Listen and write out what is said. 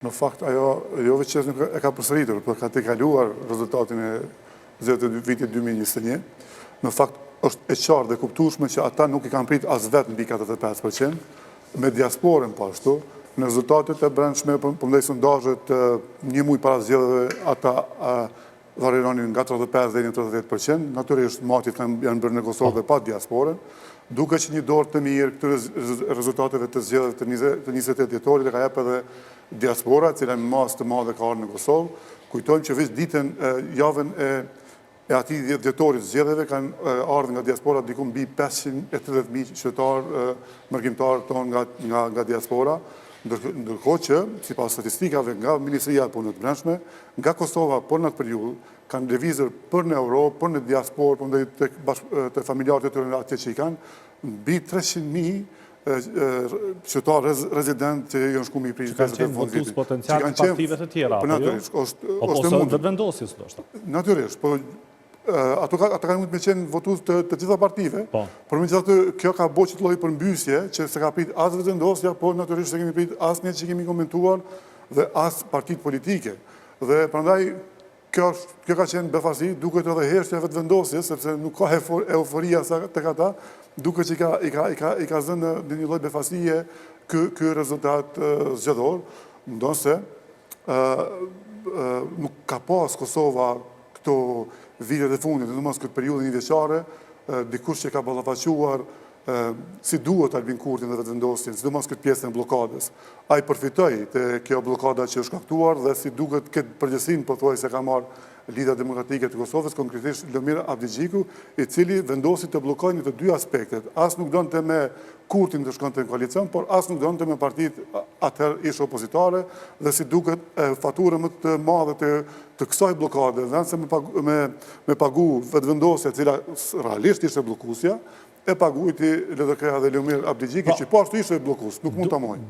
Në fakt, ajo jo veç nuk e ka përsëritur, por ka tejkaluar rezultatin e zgjedhjeve të vitit 2021. Në fakt, është e qartë dhe kuptueshme që ata nuk i kanë prit as vetë mbi 45%, me diasporën po ashtu. Në rezultatet e brendshme, përndaj sondazhet një muaj para zgjedhjeve, ata varironin nga 35 deri në 38%. Natyrisht, matjet janë bërë në Kosovë dhe pa diasporën. Duke që një dorë të mirë këtyre rezultateve të zgjedhjeve të 28 dhjetorit e ka jep edhe diaspora, cila në masë të madhe ka ardhur në Kosovë. Kujtojmë që veç javën e atij dhjetorit zgjedhjeve kanë ardhur nga diaspora diku mbi 530.000 qytetarë mërgjimtarë tonë nga diaspora, ndërkohë që, sipas statistikave nga Ministria e Punëve të Brendshme, nga Kosova për në atë periudhë kanë lëvizur për në Europë, për në diasporë, për të familjarët e tyre atje që i kanë, mbi 300.000 qytetarë rezident që janë shku mi prish. Kanë qenë votues potencial të partive të tjera, apo jo? Apo së vetëvendosjes, ndoshta. Natyrisht, po ata kanë mund me qenë votues të gjitha partive, por megjithatë kjo ka bërë që të lloj përmbysje që se ka prit as vetëvendosja, por natyrisht se kemi prit as ne që kemi komentuar dhe as partitë politike. Dhe prandaj kjo ka qenë befasi, duket edhe heshtja e vetëvendosjes, sepse nuk ka euforia tek ata, duket që i ka zënë në një lloj befasie ky rezultat zgjedhor, ndonse nuk ka pas Kosova këto vitet e fundit, domos këtë periudhë njëvjeçare, dikush që ka ballafaquar si duhet Albin Kurtin dhe vetëvendosjen, sidomos këtë pjesën e bllokadës. Ai përfitoi te kjo bllokada që është shkaktuar dhe si duket këtë përgjegjësinë pothuajse ka marrë Lidha Demokratike të Kosovës, konkretisht Lomir Abdigjiku, i cili vendosi të bllokojnë të dy aspektet. As nuk donte me Kurtin të shkonte në koalicion, por as nuk donte me partitë atëherë ishte opozitare dhe si duket fatura më të madhe të kësaj bllokade, dhënse me pagu vetëvendosja, e cila realisht ishte bllokuesja, e paguajti LDK dhe Lomir Abdigjiki, që po ashtu ishte bllokues, nuk mund ta mohojnë.